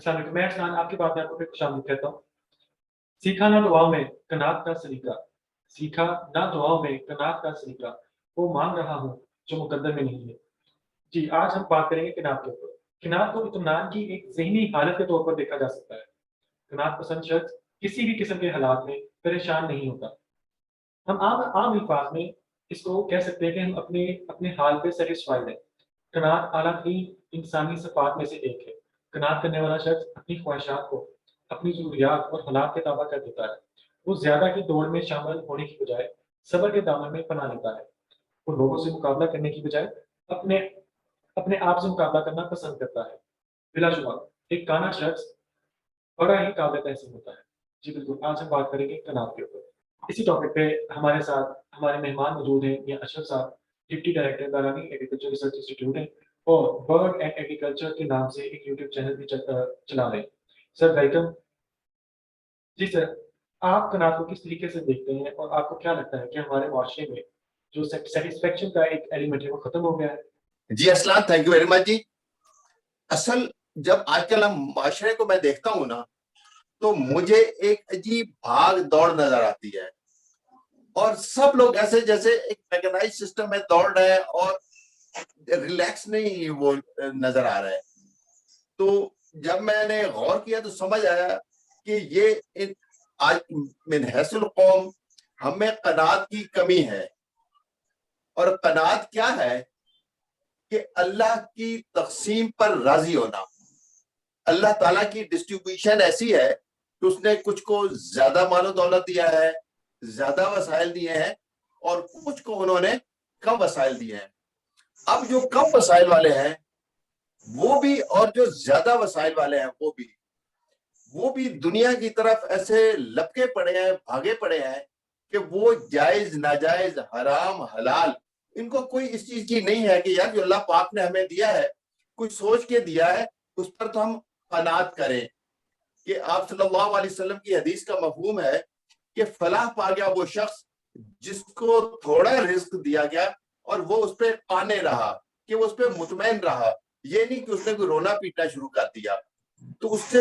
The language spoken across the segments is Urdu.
السلام علیکم، میں عرفان آپ کی بات میں آپ کو پھر خوش آمدید کہتا ہوں۔ سیکھا نہ دعاؤں میں قناعت کا سلیقہ، سیکھا نہ دعاؤں میں قناعت کا سلیقہ، وہ مانگ رہا ہوں جو مقدر میں نہیں ہے۔ جی، آج ہم بات کریں گے قناعت کے اوپر۔ قناعت کو اطمینان کی ایک ذہنی حالت کے طور پر دیکھا جا سکتا ہے۔ قناعت پسند شخص کسی بھی قسم کے حالات میں پریشان نہیں ہوتا۔ ہم عام الفاظ میں اس کو کہہ سکتے ہیں کہ ہم اپنے حال پہ سیٹسفائیڈ ہیں۔ قناعت اعلیٰ ترین انسانی صفات میں سے ایک ہے۔ قناعت کرنے والا شخص اپنی خواہشات کو اپنی ضروریات اور حالات کے تابع کر دیتا ہے۔ وہ زیادہ کی دوڑ میں شامل ہونے کی بجائے صبر کے دامن میں پناہ لیتا ہے۔ وہ لوگوں سے مقابلہ کرنے کی بجائے اپنے اپنے آپ سے مقابلہ کرنا پسند کرتا ہے۔ بلا شبہ ایک کانا شخص بڑا ہی قابل تحسین ہوتا ہے۔ جی بالکل، آج ہم بات کریں گے قناعت کے اوپر۔ اسی ٹاپک پہ ہمارے ساتھ ہمارے مہمان موجود ہیں، یا اشرف صاحب deputy director Barani agriculture research institute ہیں اور برڈ اینڈ ایگریکلچر کے نام سے ایک یوٹیوب چینل بھی چلا رہے ہیں۔ Sir welcome. جی سر، آپ قناعت کو کس طریقے سے دیکھتے ہیں اور آپ کو کیا لگتا ہے کہ ہمارے معاشرے میں جو سیٹسفیکشن کا ایک ایلیمنٹ ہے وہ ختم ہو گیا ہے؟ جی اسلام، تھینک یو ویری مچ جی۔ اصل جب آج کل ہم معاشرے کو میں دیکھتا ہوں نا، تو مجھے ایک عجیب بھاگ دوڑ نظر آتی ہے، اور سب لوگ ایسے جیسے ایک میکنائز سسٹم میں دوڑ رہے ہیں اور ریلیکس نہیں وہ نظر آ رہا ہے۔ تو جب میں نے غور کیا تو سمجھ آیا کہ یہ آج من حیث القوم ہمیں قناعت کی کمی ہے۔ اور قناعت کیا ہے کہ اللہ کی تقسیم پر راضی ہونا۔ اللہ تعالیٰ کی ڈسٹریبیوشن ایسی ہے کہ اس نے کچھ کو زیادہ مال و دولت دیا ہے، زیادہ وسائل دیے ہیں، اور کچھ کو انہوں نے کم وسائل دیے ہیں۔ اب جو کم وسائل والے ہیں وہ بھی، اور جو زیادہ وسائل والے ہیں وہ بھی دنیا کی طرف ایسے لپکے پڑے ہیں، بھاگے پڑے ہیں کہ وہ جائز ناجائز حرام حلال ان کو کوئی اس چیز کی نہیں ہے کہ یار جو اللہ پاک نے ہمیں دیا ہے، کچھ سوچ کے دیا ہے، اس پر تو ہم قناعت کریں۔ کہ آپ صلی اللہ علیہ وسلم کی حدیث کا مفہوم ہے کہ فلاح پا گیا وہ شخص جس کو تھوڑا رزق دیا گیا اور وہ اس پہ قانے رہا، کہ وہ اس پہ مطمئن رہا، یہ نہیں کہ اس نے کوئی رونا پیٹنا شروع کر دیا۔ تو اس سے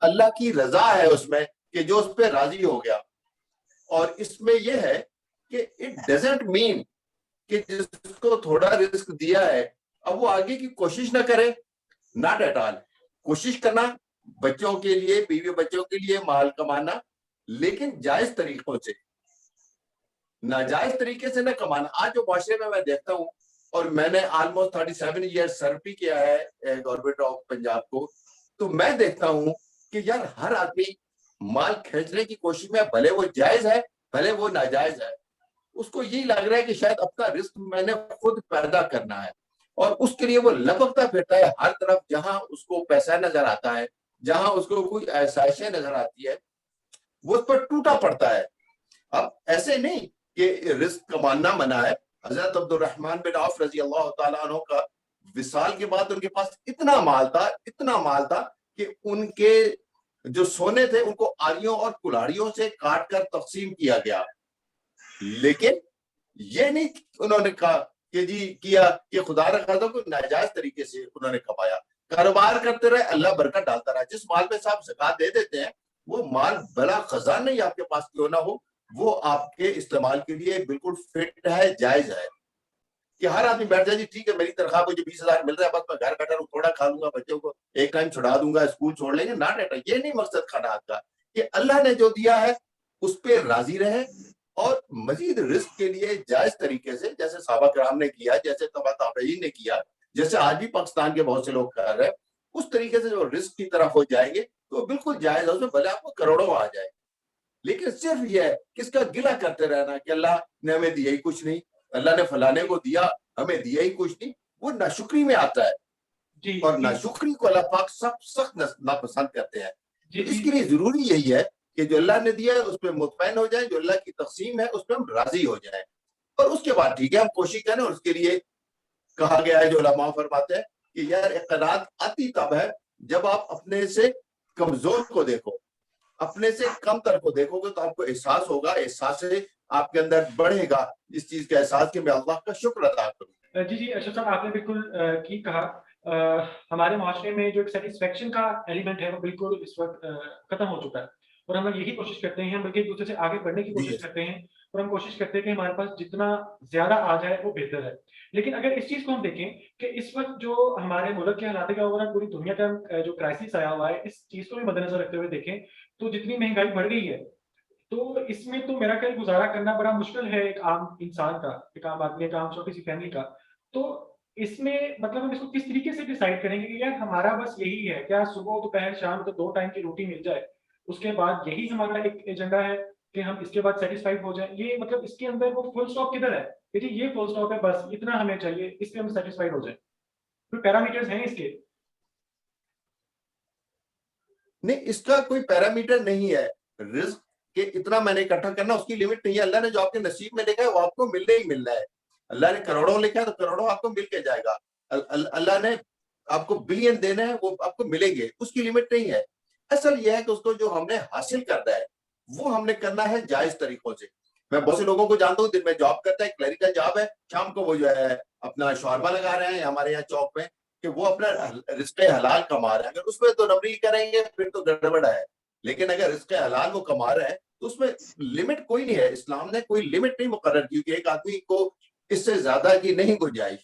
اللہ کی رضا ہے اس میں کہ جو اس پہ راضی ہو گیا۔ اور اس میں یہ ہے کہ اٹ ڈزنٹ مین کہ جس کو تھوڑا رزق دیا ہے اب وہ آگے کی کوشش نہ کرے، ناٹ ایٹ آل۔ کوشش کرنا بچوں کے لیے، بیوی بچوں کے لیے مال کمانا، لیکن جائز طریقوں سے، ناجائز طریقے سے نہ کمانا۔ آج جو معاشرے میں دیکھتا ہوں، اور میں نے آلموسٹ 37 ایئر سرو بھی کیا ہے گورنمنٹ آف پنجاب کو، تو میں دیکھتا ہوں کہ یار ہر آدمی مال کھینچنے کی کوشش میں، بھلے وہ جائز ہے بھلے وہ ناجائز ہے، اس کو یہی لگ رہا ہے کہ شاید اپنا رزق میں نے خود پیدا کرنا ہے، اور اس کے لیے وہ لپکتا پھرتا ہے ہر طرف۔ جہاں اس کو پیسہ نظر آتا ہے، جہاں اس کو کوئی آسائشیں نظر آتی ہے، وہ اس پر ٹوٹا پڑتا ہے۔ اب ایسے نہیں کہ رزق کمانا منع ہے۔ حضرت عبد الرحمن بن عوف رضی اللہ تعالیٰ عنہ کا وصال کے بعد ان کے پاس اتنا مال تھا کہ ان کے جو سونے تھے ان کو آریوں اور کلاڑیوں سے کاٹ کر تقسیم کیا گیا، لیکن یہ نہیں انہوں نے کہا کہ جی کیا کہ خدا رکھا تھا کو ناجائز طریقے سے انہوں نے کمایا۔ کاروبار کرتے رہے، اللہ برکت ڈالتا رہا۔ جس مال میں سے آپ زکات دے دیتے ہیں وہ مال بلا خزانہ ہی آپ کے پاس کیوں نہ ہو، وہ آپ کے استعمال کے لیے بالکل فٹ ہے، جائز ہے۔ کہ ہر آدمی بیٹھ جائے جی ٹھیک ہے میری تنخواہ مجھے 20,000 مل رہا ہے، بس میں گھر بیٹھا ہوں، تھوڑا کھا لوں گا، بچوں کو ایک ٹائم چھڑا دوں گا، اسکول چھوڑ لیں گے، نہ ڈیٹا۔ یہ نہیں مقصد قناعت کا، کہ اللہ نے جو دیا ہے اس پہ راضی رہے، اور مزید رزق کے لیے جائز طریقے سے، جیسے صحابہ کرام نے کیا، جیسے تبع تابعین نے کیا، جیسے آج بھی پاکستان کے بہت سے لوگ کر رہے ہیں، اس طریقے سے جو رزق کی طرف ہو جائیں گے تو بالکل جائز ہے، اس میں بھلے آپ کو کروڑوں آ جائے۔ لیکن صرف یہ ہے کس کا گلہ کرتے رہنا کہ اللہ نے ہمیں دیا ہی کچھ نہیں، اللہ نے فلانے کو دیا ہمیں دیا ہی کچھ نہیں، وہ ناشکری میں آتا ہے۔ جی اور ناشکری کو اللہ پاک سخت ناپسند کرتے ہیں۔ تو اس کے لیے ضروری یہی ہے کہ جو اللہ نے دیا ہے اس پہ مطمئن ہو جائیں، جو اللہ کی تقسیم ہے اس پہ ہم راضی ہو جائیں، اور اس کے بعد ٹھیک ہے ہم کوشش کریں۔ اور اس کے لیے کہا گیا ہے، جو علماء فرماتے ہیں کہ یار قناعت آتی تب ہے جب آپ اپنے سے کمزور کو دیکھو، اپنے سے کم تر کو دیکھو گے تو آپ کو احساس ہوگا، احساس سے آپ کے اندر بڑھے گا اس چیز کا احساس کہ میں اللہ کا شکر ادا کروں۔ جی اشرف صاحب، آپ نے بالکل ٹھیک کہا۔ ہمارے معاشرے میں جو ایک سیٹسفیکشن کا ایلیمنٹ ہے وہ بالکل اس وقت ختم ہو چکا ہے، اور ہم لوگ یہی کوشش کرتے ہیں، ہم بلکہ ایک دوسرے سے آگے بڑھنے کی کوشش کرتے ہیں، اور ہم کوشش کرتے ہیں کہ ہمارے پاس جتنا زیادہ آ جائے وہ بہتر ہے. لیکن اگر اس چیز کو ہم دیکھیں کہ اس وقت جو ہمارے ملک کے حالات کا اوور پوری دنیا کا جو کرائسس آیا ہوا ہے، اس چیز کو بھی مد نظر رکھتے ہوئے دیکھیں تو جتنی مہنگائی بڑھ گئی ہے، تو اس میں تو میرا خیال گزارا کرنا بڑا مشکل ہے ایک عام انسان کا، ایک عام آدمی، ایک عام چھوٹی سی فیملی کا. تو اس میں مطلب ہم اس کو کس طریقے سے ڈیسائیڈ کریں گے کہ یار ہمارا بس یہی ہے، کیا صبح دوپہر شام تو 2 ٹائم کی روٹی مل جائے، اس کے بعد یہی ہمارا ایک ایجنڈا ہے کہ ہم اس کے بعد سیٹسفائیڈ ہو جائیں. یہ مطلب اس کے اندر وہ فل اسٹاپ کدھر ہے کہ جی یہ فل اسٹاپ ہے، بس اتنا ہمیں چاہیے، اس پہ ہم سیٹسفائیڈ ہو جائیں. کوئی پیرامیٹرز ہیں اس کے؟ نہیں، اس کا کوئی پیرامیٹر نہیں ہے. رزق کہ اتنا میں نے اکٹھا کرنا، اس کی لمٹ نہیں ہے. اللہ نے جو آپ کے نصیب میں لکھا ہے وہ آپ کو ملنے ہی ملنا ہے. اللہ نے کروڑوں لکھا ہے تو کروڑوں آپ کو مل کے جائے گا. اللہ نے آپ کو بلین دینا ہے، وہ آپ کو ملیں گے، اس کی لمٹ نہیں ہے. اصل یہ ہے کہ اس کو جو ہم نے حاصل کرنا ہے وہ ہم نے کرنا ہے جائز طریقوں سے. میں بہت سے لوگوں کو جانتا ہوں، دن میں جاب کرتا ہے، کلریکل جاب ہے، شام کو وہ جو ہے اپنا شوربہ لگا رہے ہیں ہمارے یہاں چوک میں، کہ وہ اپنا رزق حلال کما رہے ہیں. اگر اس میں تو نمبری کریں گے پھر تو گڑبڑ ہے. لیکن اگر رزق حلال وہ کما رہے ہیں تو اس میں لمٹ کوئی نہیں ہے. اسلام نے کوئی لمٹ نہیں مقرر کی کہ ایک آدمی کو اس سے زیادہ کی نہیں گنجائش.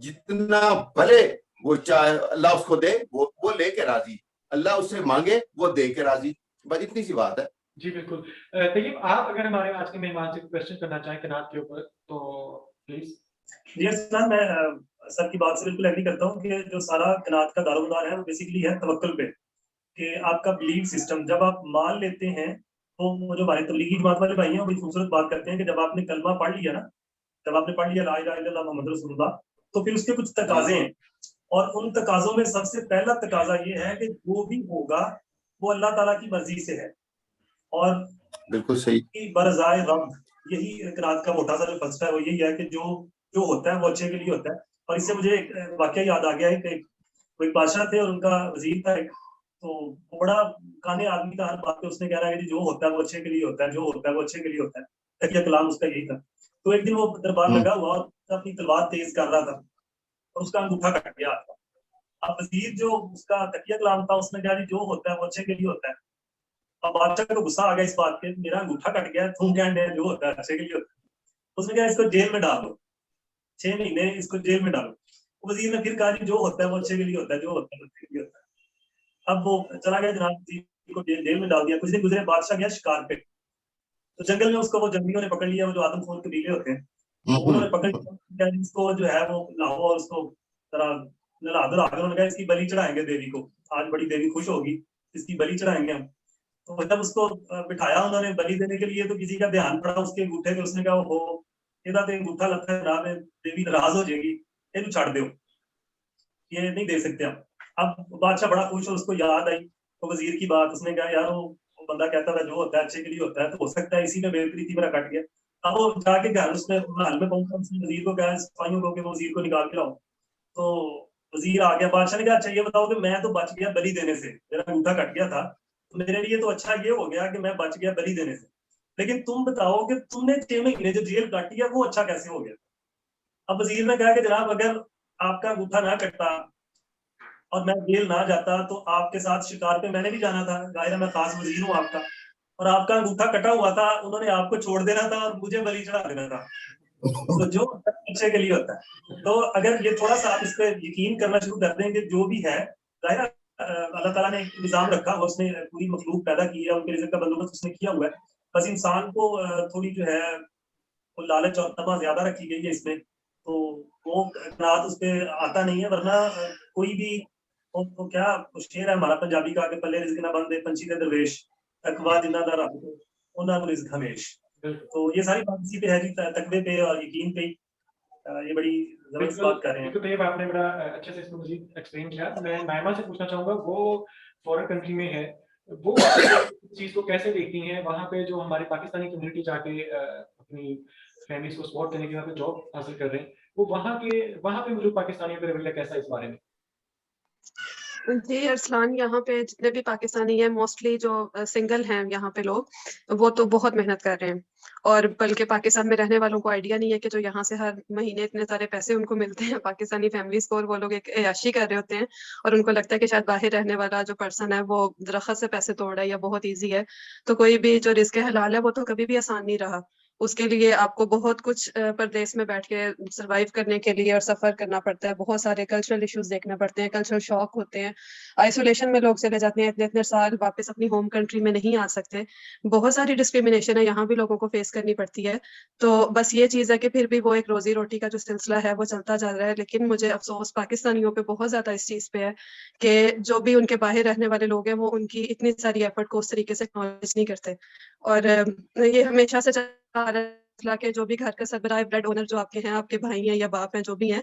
جتنا بھلے وہ چاہے اللہ اس کو دے، وہ لے کے راضی. اللہ اس سے مانگے وہ دے کے راضی. بس اتنی سی بات ہے. جی بالکل. طیب آپ اگر ہمارے آج کے مہمان سے کوشچن کرنا چاہیں کنات کے اوپر تو پلیز. جی اسلام، میں سر کی بات سے بالکل ایگری کرتا ہوں کہ جو سارا کنات کا دارومدار ہے وہ بیسیکلی ہے توکل پہ، کہ آپ کا بلیف سسٹم. جب آپ مان لیتے ہیں تو وہ جو ہمارے تبلیغی جماعت والے بھائی ہیں وہ بڑی خوبصورت بات کرتے ہیں کہ جب آپ نے کلمہ پڑھ لیا نا، جب آپ نے پڑھ لیا لا الہ الا اللہ محمد رسول اللہ، تو پھر اس کے کچھ تقاضے ہیں، اور ان تقاضوں میں سب سے پہلا تقاضا یہ ہے کہ جو بھی ہوگا وہ اللہ تعالیٰ کی مرضی سے ہے. اور بالکل صحیح. برضائے رب، یہی قرآن کا موٹا سا جو فلسفہ ہے وہ یہی ہے کہ جو ہوتا ہے وہ اچھے کے لیے ہوتا ہے. اور اس سے مجھے ایک واقعہ یاد آ گیا ہے کہ کوئی بادشاہ تھے اور ان کا وزیر تھا ایک، تو وہ بڑا کانے آدمی تھا. ہر بات پہ اس نے کہہ رہا ہے کہ جو ہوتا ہے وہ اچھے کے لیے ہوتا ہے، جو ہوتا ہے وہ اچھے کے لیے ہوتا ہے. تقیہ کلام اس کا یہی تھا. تو ایک دن وہ دربار لگا ہوا اور اپنی تلوار تیز کر رہا تھا اور اس کا انگوٹھا کٹ گیا. اب وزیر جو اس کا تقیہ کلام تھا اس نے کہا جو ہوتا ہے وہ اچھے کے لیے ہوتا ہے. اب بادشاہ کو غصہ آ گیا اس بات پہ، میرا انگوٹھا کٹ گیا، تم کہہ رہے جو ہوتا ہے اچھے کے لیے ہوتا ہے. اس نے کہا اس کو جیل میں ڈال دو، 6 مہینے اس کو جیل میں ڈالو. وزیر نے پھر کہا جو ہوتا ہے وہ اچھے کے لیے ہوتا ہے، جو ہوتا ہے وہ اچھے کے لیے ہوتا ہے. اب وہ چلا گیا جناب جی کو جیل میں ڈال دیا. کچھ دن گزرے، بادشاہ گیا شکار پہ، تو جنگل میں اس کو وہ جنگلیوں نے پکڑ لیا، وہ جو آدم خور قبیلے ہوتے ہیں انہوں نے پکڑ لیا. اس کو جو ہے وہ لاہو اور اس کو ذرا نلا دلا کر انہوں نے کہا اس کی بلی چڑھائیں گے دیوی کو، آج بڑی دیوی خوش ہوگی، اس کی بلی چڑھائیں گے ہم. تو جب اس کو بٹھایا انہوں نے بلی دینے کے لیے تو کسی کا دھیان پڑا اس کے انگوٹھے پہ. اس نے کہا وہ یہ انگوٹھا لگتا ہے جناب، دیوی ناراض ہو جائے گی، یہ چھاڑ دو، یہ نہیں دے سکتے ہم. اب بادشاہ بڑا خوش ہو، اس کو یاد آئی تو وزیر کی بات. اس نے کہا یار وہ بندہ کہتا تھا جو ہوتا ہے اچھے کے لیے ہوتا ہے، تو ہو سکتا ہے اسی میں بہتری تھی، میرا کٹ گیا. اب وہ جا کے گھر اس میں محل میں پہنچا، اس نے وزیر کو کہا سپاہیوں کو کہ وہ وزیر کو نکال کے لاؤ. تو وزیر آ گیا. بادشاہ نے کہا اچھا یہ بتاؤ کہ میں تو بچ گیا بلی دینے سے، میرا انگوٹھا کٹ گیا تھا، میرے لیے تو اچھا یہ ہو گیا کہ میں بچ گیا بلی دینے سے، لیکن تم بتاؤ کہ تم نے 6 مہینے جو جیل کاٹی ہے وہ اچھا کیسے ہو گیا. اب وزیر نے کہا کہ جناب اگر آپ کا انگوٹھا نہ کٹتا اور میں جیل نہ جاتا تو آپ کے ساتھ شکار پہ میں نے بھی جانا تھا، ظاہر میں خاص وزیر ہوں آپ کا، اور آپ کا انگوٹھا کٹا ہوا تھا، انہوں نے آپ کو چھوڑ دینا تھا اور مجھے بلی چڑھا دینا تھا. تو جو اچھے کے لیے ہوتا ہے. تو اگر یہ تھوڑا سا آپ اس پہ یقین کرنا شروع کر دیں کہ جو بھی ہے، ظاہر اللہ تعالیٰ نے ایک نظام رکھا ہوا، اس نے پوری مخلوق پیدا کی ہے، ان کے رزق کا بندوبست اس نے کیا ہوا ہے. بس انسان کو تھوڑی جو ہے وہ لالچ اور تما زیادہ رکھی گئی ہے اس میں، تو وہ قناعت اس پہ آتا نہیں ہے. ورنہ کوئی بھی وہ کیا شعر ہے ہمارا پنجابی کا کہ پلے رزق نہ بندے پنچھی دے درویش، تقویٰ جنہ دا رب انہاں نوں رزق ہمیش. تو یہ ساری بات اسی پہ ہے جی، تقوی پہ اور یقین پہ. یہ بڑی زبردست بات کر رہے ہیں. بالکل. آپ نے بڑا اچھے سے اس کو مزید ایکسپلین کیا. میں نائمہ سے پوچھنا چاہوں گا، وہ فورن کنٹری میں ہے، وہ اس چیز کو کیسے دیکھتی ہیں؟ وہاں پہ جو ہماری پاکستانی کمیونٹی جا کے اپنی فیملیز کو سپورٹ کرنے کے وہاں پہ جاب حاصل کر رہے ہیں، وہ وہاں پہ موجود پاکستانیوں کا رویہ کیسا ہے اس بارے میں؟ جی ارسلان، یہاں پہ جتنے بھی پاکستانی ہیں موسٹلی جو سنگل ہیں یہاں پہ لوگ، وہ تو بہت محنت کر رہے ہیں، اور بلکہ پاکستان میں رہنے والوں کو آئیڈیا نہیں ہے کہ جو یہاں سے ہر مہینے اتنے سارے پیسے ان کو ملتے ہیں پاکستانی فیملیز کو، اور وہ لوگ ایک عیاشی کر رہے ہوتے ہیں، اور ان کو لگتا ہے کہ شاید باہر رہنے والا جو پرسن ہے وہ درخت سے پیسے توڑ رہا ہے یا بہت ایزی ہے. تو کوئی بھی جو رزق حلال ہے وہ تو کبھی بھی آسان نہیں رہا. اس کے لیے آپ کو بہت کچھ پردیس میں بیٹھ کے سروائیو کرنے کے لیے اور سفر کرنا پڑتا ہے، بہت سارے کلچرل ایشوز دیکھنے پڑتے ہیں، کلچرل شاک ہوتے ہیں، آئسولیشن میں لوگ چلے جاتے ہیں، اتنے اتنے سال واپس اپنی ہوم کنٹری میں نہیں آ سکتے، بہت ساری ڈسکریمنیشن ہے یہاں بھی لوگوں کو فیس کرنی پڑتی ہے. تو بس یہ چیز ہے کہ پھر بھی وہ ایک روزی روٹی کا جو سلسلہ ہے وہ چلتا جا رہا ہے. لیکن مجھے افسوس پاکستانیوں پہ بہت زیادہ اس چیز پہ ہے کہ جو بھی ان کے باہر رہنے والے لوگ ہیں وہ ان کی اتنی ساری ایفرٹ کو اس طریقے سے اکنالج نہیں کرتے. اور یہ ہمیشہ سے چلا آ رہا ہے کہ جو بھی گھر کا سربراہ بریڈ اونر جو آپ کے ہیں، آپ کے بھائی ہیں یا باپ ہیں جو بھی ہیں،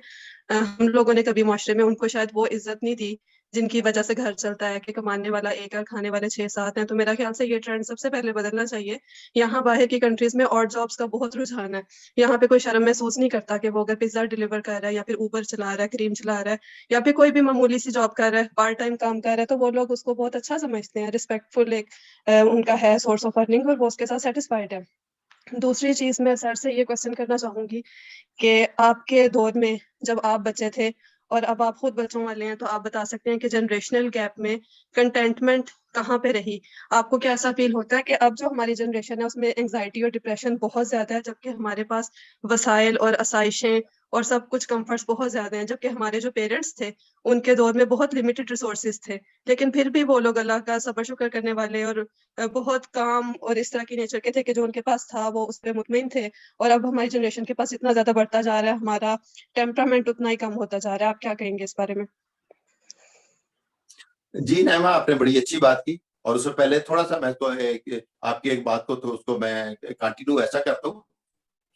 ہم لوگوں نے کبھی معاشرے میں ان کو شاید وہ عزت نہیں دی جن کی وجہ سے گھر چلتا ہے، کہ کمانے والا ایک ہے، کھانے والے 6-7 ہیں. تو میرا خیال سے یہ ٹرینڈ سب سے پہلے بدلنا چاہیے. یہاں باہر کی کنٹریز میں اور جابس کا بہت رجحان ہے. یہاں پہ کوئی شرم محسوس نہیں کرتا کہ وہ اگر پیزا ڈلیور کر رہا ہے یا پھر اوبر چلا رہا ہے، کریم چلا رہا ہے، یا پھر کوئی بھی معمولی سی جاب کر رہا ہے، پارٹ ٹائم کام کر رہا ہے، تو وہ لوگ اس کو بہت اچھا سمجھتے ہیں، ریسپیکٹفل ایک ان کا ہے سورس آف ارننگ، اور وہ اس کے ساتھ سیٹسفائڈ ہے. دوسری چیز میں سر سے یہ کوشچن کرنا چاہوں گی کہ آپ کے دور میں جب آپ بچے تھے اور اب آپ خود بچوں والے ہیں، تو آپ بتا سکتے ہیں کہ جنریشنل گیپ میں کنٹینٹمنٹ کہاں پہ رہی؟ آپ کو کیا ایسا فیل ہوتا ہے کہ اب جو ہماری جنریشن ہے اس میں انگزائٹی اور ڈپریشن بہت زیادہ ہے، جبکہ ہمارے پاس وسائل اور آسائشیں اور سب کچھ کمفرٹس بہت زیادہ ہیں، جبکہ ہمارے جو پیرنٹس تھے ان کے دور میں بہت لمیٹڈ ریسورسز تھے، لیکن پھر بھی وہ لوگ اللہ کا صبر شکر کرنے والے اور بہت کام اور اس طرح کی نیچر کے تھے کہ جو ان کے پاس تھا وہ اس پہ مطمئن تھے. اور اب ہماری جنریشن کے پاس اتنا زیادہ بڑھتا جا رہا ہے، ہمارا ٹیمپرامنٹ اتنا ہی کم ہوتا جا رہا ہے. آپ کیا کہیں گے اس بارے میں؟ جی نعمہ، آپ نے بڑی اچھی بات کی، اور اس سے پہلے تھوڑا سا میں آپ کی ایک بات کو تو اس کو میں کنٹینیو ایسا کرتا ہوں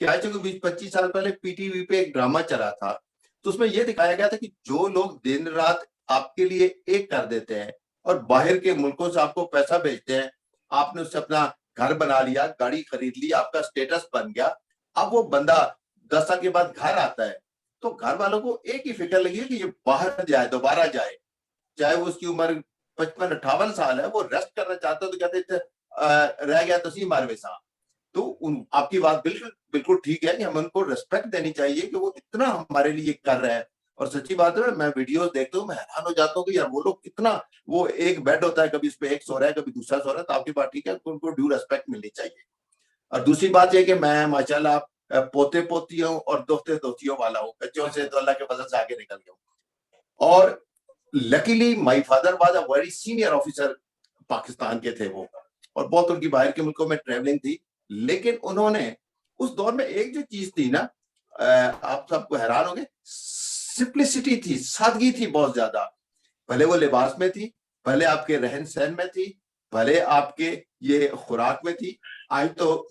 کہ آج سے 20-25 سال پہلے پی ٹی وی پہ ایک ڈرامہ چلا تھا، تو اس میں یہ دکھایا گیا تھا کہ جو لوگ دن رات آپ کے لیے ایک کر دیتے ہیں اور باہر کے ملکوں سے آپ کو پیسہ بھیجتے ہیں، آپ نے اس سے اپنا گھر بنا لیا، گاڑی خرید لی، آپ کا سٹیٹس بن گیا، اب وہ بندہ 10 سال کے بعد گھر آتا ہے تو گھر والوں کو ایک ہی فکر لگی ہے کہ یہ باہر جائے، دوبارہ جائے، چاہے وہ اس کی عمر 55-58 سال ہے، وہ ریسٹ کرنا چاہتا ہے تو کہتے ہیں رہ گیا تسی ماروے سا. تو آپ کی بات بالکل ٹھیک ہے کہ ہم ان کو ریسپیکٹ دینی چاہیے کہ وہ اتنا ہمارے لیے کر رہے ہیں. اور سچی بات ہے، میں ویڈیوز دیکھتا ہوں، میں حیران ہو جاتا ہوں کہ یار وہ لوگ کتنا، وہ ایک بیڈ ہوتا ہے، کبھی اس پہ ایک سو رہا ہے، کبھی دوسرا سو رہا ہے، تو آپ کی بات ٹھیک ہے، ان کو ڈیو ریسپیکٹ ملنی چاہیے. اور دوسری بات یہ کہ میں ماشاءاللہ پوتے پوتیوں اور دوہتے دوہتیوں والا ہوں، بچوں سے تو اللہ کے فضل سے آگے نکل گیا ہوں. اور luckily my father was a very senior officer Pakistan کے تھے وہ، اور بہت ان کی باہر کے ملکوں میں ٹریولنگ تھی. لیکن انہوں نے اس دور میں ایک جو چیز تھی نا، آپ سب کو حیران ہوں گے، سمپلسٹی تھی، سادگی تھی بہت زیادہ. بھلے وہ لباس میں تھی، بھلے آپ کے رہن سہن میں تھی، بھلے آپ کے یہ خوراک میں تھی. آج تو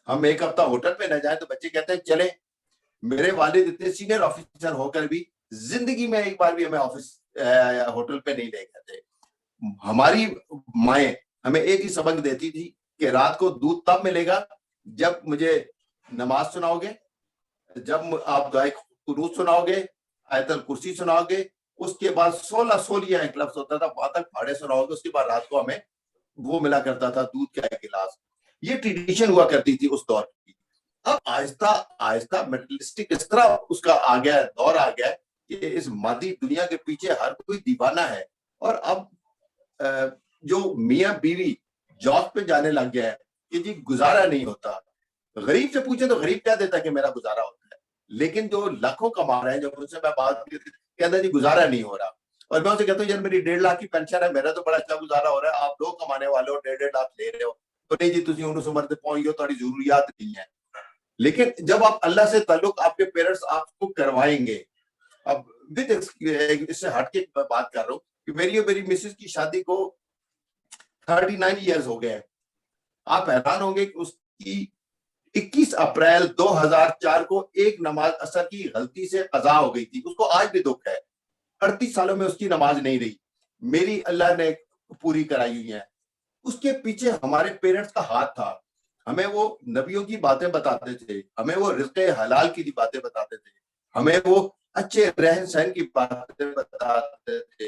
ہم ایک ہفتہ ہوٹل پہ نہ جائیں تو بچے کہتے ہیں چلیں. میرے والد اتنے سینئر آفیسر ہو کر بھی زندگی میں ایک بار بھی ہمیں آفس ہوٹل پہ نہیں لے گئے تھے. ہماری مائیں ہمیں ایک ہی سبق دیتی تھی کہ رات کو دودھ تب ملے گا جب مجھے نماز سناؤ گے، جب آپ دعائے قنوت سناؤ گے، آیت الکرسی سناؤ گے، اس کے بعد 16 سولیہ ایک لفظ ہوتا تھا، وہاں تک پھاڑے سناؤ گے، اس کے بعد رات کو ہمیں وہ ملا کرتا تھا دودھ کا ایک گلاس. یہ ٹریڈیشن ہوا کرتی تھی اس دور کی. اب آہستہ آہستہ میٹرلسٹک اس طرح اس کا آ گیا ہے، دور آ گیا ہے کہ اس مادی دنیا کے پیچھے ہر کوئی دیوانہ ہے. اور اب جو میاں بیوی جاب پہ جانے لگ گیا ہے کہ جی گزارا نہیں ہوتا. غریب سے پوچھے تو غریب کیا دیتا ہے کہ میرا گزارا ہوتا ہے، لیکن جو لاکھوں کما رہے ہیں، جب ان سے میں بات کہتا ہے جی گزارا نہیں ہو رہا. اور میں ان سے کہتا ہوں یار میری 1.5 لاکھ کی پینشن ہے، میرا تو بڑا اچھا گزارا ہو رہا ہے، آپ لوگ کمانے والے ہو 1.5 لاکھ لے رہے ہو، تو نہیں جی تسی اس عمر سے پہنچ گئے، تمہاری ضروریات نہیں ہے. لیکن جب آپ اللہ سے تعلق آپ کے پیرنٹس آپ کو کروائیں گے، اب اس سے ہٹ کے بات کر رہا ہوں کہ میری اور میری مسز کی شادی کو 39 ایئرز ہو گئے. آپ حیران ہوں گے کہ اس کی 21 اپریل 2004 کو ایک نماز عصر کی غلطی سے قضا ہو گئی تھی. اس کو آج بھی دکھ ہے، 38 سالوں میں اس کی نماز نہیں رہی. میری اللہ نے پوری کرائی ہوئی ہے. اس کے پیچھے ہمارے پیرنٹس کا ہاتھ تھا. ہمیں وہ نبیوں کی باتیں بتاتے تھے، ہمیں وہ رزق حلال کی باتیں بتاتے تھے، ہمیں وہ اچھے رہن سہن کی باتیں بتاتے تھے،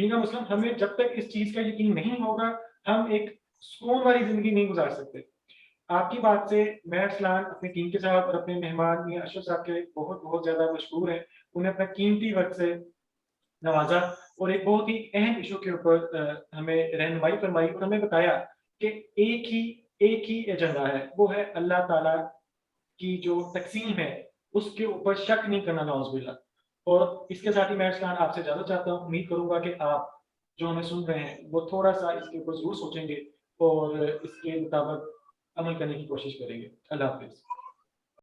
بینگ مسلم ہمیں جب تک اس چیز کا یقین نہیں ہوگا ہم ایک سکون والی زندگی نہیں گزار سکتے. آپ کی بات سے میں ارسلان اپنی ٹیم کے ساتھ اور اپنے مہمان میاں اشرف صاحب کے بہت بہت زیادہ مشکور ہیں. انہیں اپنا قیمتی وقت سے نوازا اور ایک بہت ہی اہم ایشو کے اوپر ہمیں رہنمائی فرمائی اور ہمیں بتایا کہ ایک ہی ایجنڈا ہے, وہ ہے اللہ تعالیٰ کی جو تقسیم ہے اس کے اوپر شک نہیں کرنا, نعوذ باللہ. اور اس کے ساتھ ہی میں ارسلان آپ سے اجازت چاہتا ہوں. امید کروں گا کہ آپ جو ہمیں سن رہے ہیں وہ تھوڑا سا اس کے اوپر ضرور سوچیں گے اور اس کے مطابق عمل کرنے کی کوشش کریں گے. اللہ حافظ.